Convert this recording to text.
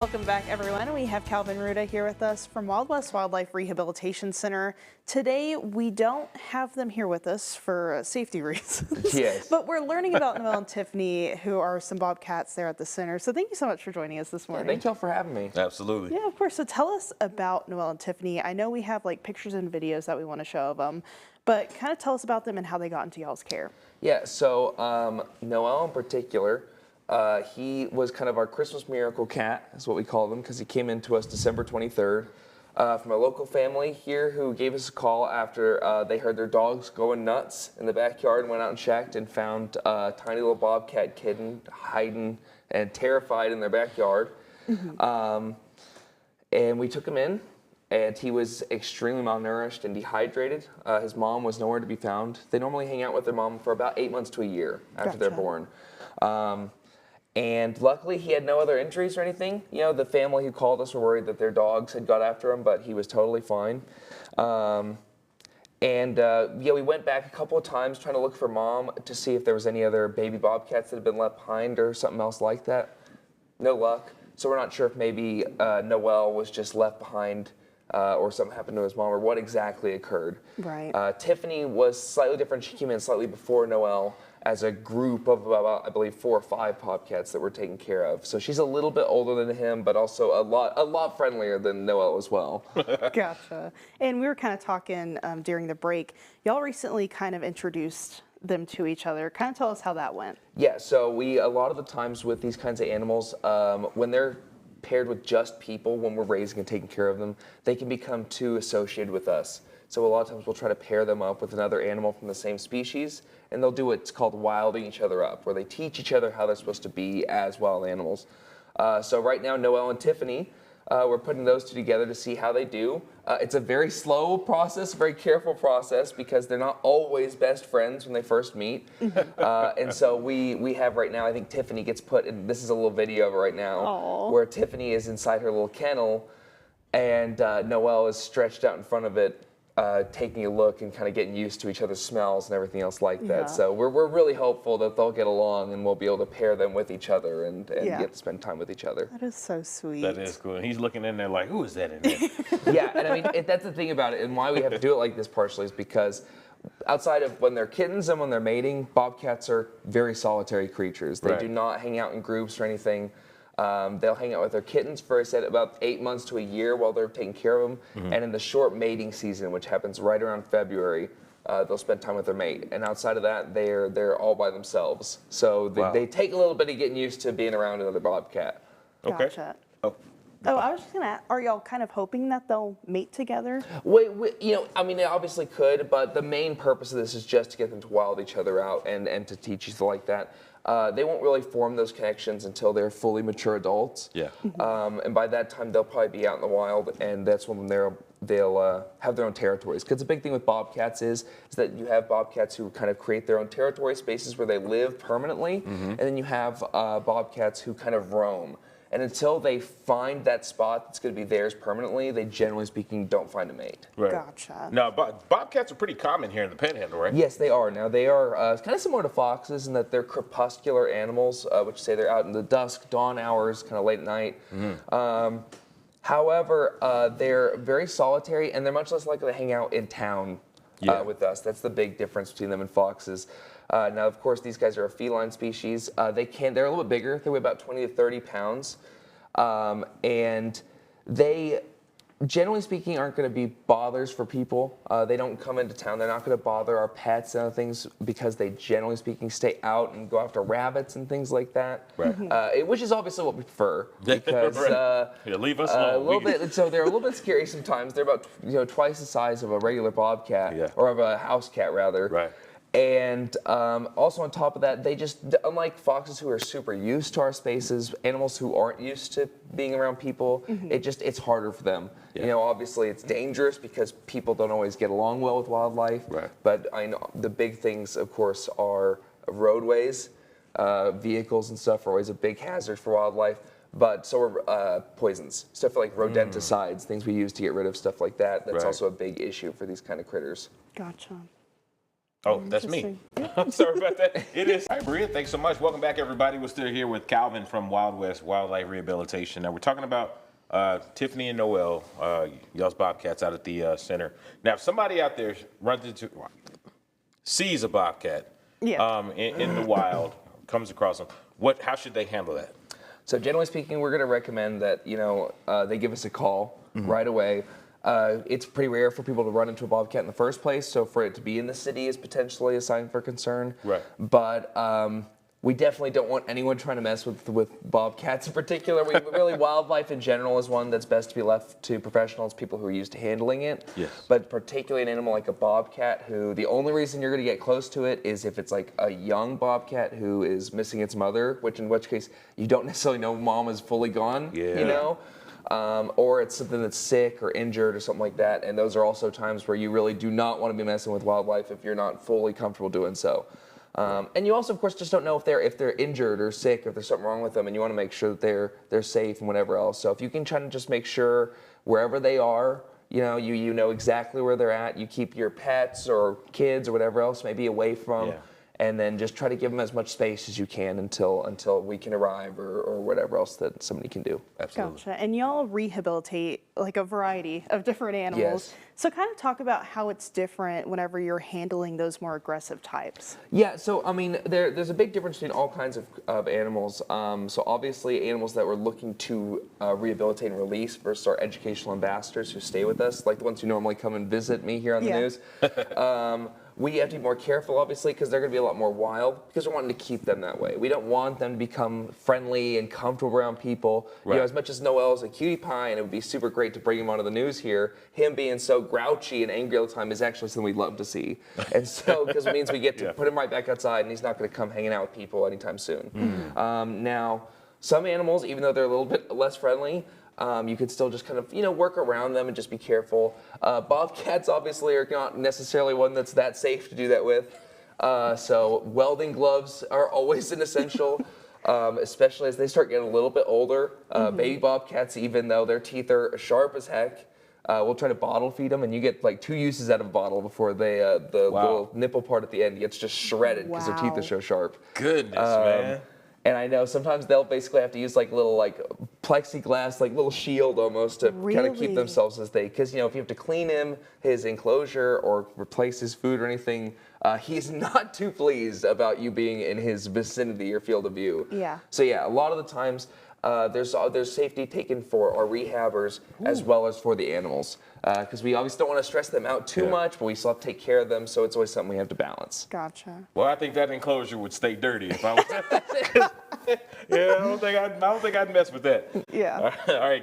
Welcome back, everyone. We have Calvin Ruda here with us from Wild West Wildlife Rehabilitation Center. Today, we don't have them here with us for safety reasons. Yes. But we're learning about Noelle and Tiffany, who are some Bobcats there at the center. So thank you so much for joining us this morning. Thank y'all for having me. Absolutely. Yeah, of course. So tell us about Noelle and Tiffany. I know we have like pictures and videos that we want to show of them, but kind of tell us about them and how they got into y'all's care. Yeah, so Noelle in particular, he was kind of our Christmas miracle cat, is what we call him, because he came into us December 23rd from a local family here who gave us a call after they heard their dogs going nuts in the backyard and went out and checked and found a tiny little bobcat kitten hiding and terrified in their backyard. And we took him in, and he was extremely malnourished and dehydrated. His mom was nowhere to be found. They normally hang out with their mom for about 8 months to a year after they're born. And luckily, he had no other injuries or anything. You know, the family who called us were worried that their dogs had got after him, but he was totally fine. Yeah, we went back a couple of times trying to look for mom to see if there was any other baby bobcats that had been left behind or something else like that. No luck. So we're not sure if maybe Noelle was just left behind or something happened to his mom or what exactly occurred. Right. Tiffany was slightly different. She came in slightly before Noelle as a group of about, I believe, 4 or 5 bobcats that were taken care of. So she's a little bit older than him, but also a lot friendlier than Noelle as well. Gotcha. And we were kind of talking during the break. Y'all recently kind of introduced them to each other. Kind of tell us how that went. Yeah, so we, a lot of the times with these kinds of animals, when they're paired with just people, when we're raising and taking care of them, they can become too associated with us. So a lot of times we'll try to pair them up with another animal from the same species, and they'll do what's called wilding each other up, where they teach each other how they're supposed to be as wild animals. So right now, Noelle and Tiffany, we're putting those two together to see how they do. It's a very slow process, very careful process, because they're not always best friends when they first meet. And so we have right now, I think Tiffany gets put in, this is a little video of it right now, Aww. where Tiffany is inside her little kennel, and Noelle is stretched out in front of it, taking a look and kind of getting used to each other's smells and everything else like that. Yeah. So we're really hopeful that they'll get along and we'll be able to pair them with each other and get to spend time with each other. That is so sweet. That is cool. And he's looking in there like, who is that in there? Yeah, and I mean, that's the thing about it, and why we have to do it like this partially is because outside of when they're kittens and when they're mating, bobcats are very solitary creatures. They Right. do not hang out in groups or anything. They'll hang out with their kittens for, I said, about 8 months to a year while they're taking care of them. And in the short mating season, which happens right around February, they'll spend time with their mate. And outside of that, they're all by themselves. So they take a little bit of getting used to being around another bobcat. Okay. Gotcha. Oh. Oh, I was just gonna ask, are y'all kind of hoping that they'll mate together? You know, I mean, they obviously could, but the main purpose of this is just to get them to wild each other out and to teach each other like that. They won't really form those connections until they're fully mature adults. Yeah. And by that time, they'll probably be out in the wild, and that's when they'll have their own territories. Because the big thing with bobcats is that you have bobcats who kind of create their own territory spaces where they live permanently, and then you have bobcats who kind of roam. And until they find that spot that's going to be theirs permanently, they generally speaking don't find a mate. Right. Gotcha. Now, bobcats are pretty common here in the Panhandle, right? Yes, they are. Now, they are kind of similar to foxes in that they're crepuscular animals, which say they're out in the dusk, dawn hours, kind of late at night. However, they're very solitary, and they're much less likely to hang out in town with us. That's the big difference between them and foxes. Now, of course, these guys are a feline species. They're a little bit bigger. They weigh about 20 to 30 pounds. And they, generally speaking, aren't going to be bothers for people. They don't come into town. They're not going to bother our pets and other things because they, generally speaking, stay out and go after rabbits and things like that. Right. Which is obviously what we prefer. Because, Yeah, leave us alone. a little bit, so they're a little bit scary sometimes. They're about twice the size of a regular bobcat, or of a house cat rather. Right. And also on top of that, they just, unlike foxes who are super used to our spaces, animals who aren't used to being around people, it's harder for them. Yeah. You know, obviously it's dangerous because people don't always get along well with wildlife. Right. But I know the big things, of course, are roadways, vehicles and stuff are always a big hazard for wildlife. But so are poisons, stuff like rodenticides, things we use to get rid of stuff like that. That's also a big issue for these kind of critters. Gotcha. Oh, that's me. I'm sorry about that. It is. All right, Maria, thanks so much. Welcome back, everybody. We're still here with Calvin from Wild West Wildlife Rehabilitation. Now, we're talking about Tiffany and Noel, y'all's Bobcats out at the center. Now, if somebody out there sees a Bobcat in the wild, comes across them, how should they handle that? So generally speaking, we're going to recommend that they give us a call right away. It's pretty rare for people to run into a bobcat in the first place, so for it to be in the city is potentially a sign for concern. Right. But we definitely don't want anyone trying to mess with bobcats in particular. Really, wildlife in general is one that's best to be left to professionals, people who are used to handling it. Yes. But particularly an animal like a bobcat, who the only reason you're going to get close to it is if it's like a young bobcat who is missing its mother, in which case you don't necessarily know mom is fully gone. Yeah. Or it's something that's sick or injured or something like that. And those are also times where you really do not want to be messing with wildlife if you're not fully comfortable doing so. And you also, of course, just don't know if they're injured or sick, if there's something wrong with them, and you want to make sure that they're safe and whatever else. So if you can try to just make sure wherever they are, you know exactly where they're at. You keep your pets or kids or whatever else maybe away from. And then just try to give them as much space as you can until we can arrive or whatever else that somebody can do. Absolutely. Gotcha. And y'all rehabilitate like a variety of different animals. Yes. So kind of talk about how it's different whenever you're handling those more aggressive types. Yeah, so I mean, there's a big difference between all kinds of animals. So obviously animals that we're looking to rehabilitate and release versus our educational ambassadors who stay with us, like the ones who normally come and visit me here on the news. We have to be more careful, obviously, because they're going to be a lot more wild, because we're wanting to keep them that way. We don't want them to become friendly and comfortable around people. Right. You know, as much as Noel's a cutie pie, and it would be super great to bring him onto the news here, him being so grouchy and angry all the time is actually something we'd love to see. And so, because it means we get to put him right back outside, and he's not going to come hanging out with people anytime soon. Now, some animals, even though they're a little bit less friendly, you could still just kind of, work around them and just be careful. Bobcats obviously are not necessarily one that's that safe to do that with. So welding gloves are always an essential, especially as they start getting a little bit older. Baby bobcats, even though their teeth are sharp as heck, we'll try to bottle feed them, and you get like 2 uses out of a bottle before the little nipple part at the end gets just shredded because their teeth are so sharp. Goodness, man. And I know sometimes they'll basically have to use like little plexiglass, like little shield almost to kind of keep themselves because if you have to clean his enclosure or replace his food or anything, he's not too pleased about you being in his vicinity or field of view. Yeah. So yeah, a lot of the times there's safety taken for our rehabbers as well as for the animals, because we obviously don't want to stress them out too much, but we still have to take care of them, so it's always something we have to balance. Gotcha. Well, I think that enclosure would stay dirty if I was. I don't think I'd mess with that. Yeah. All right.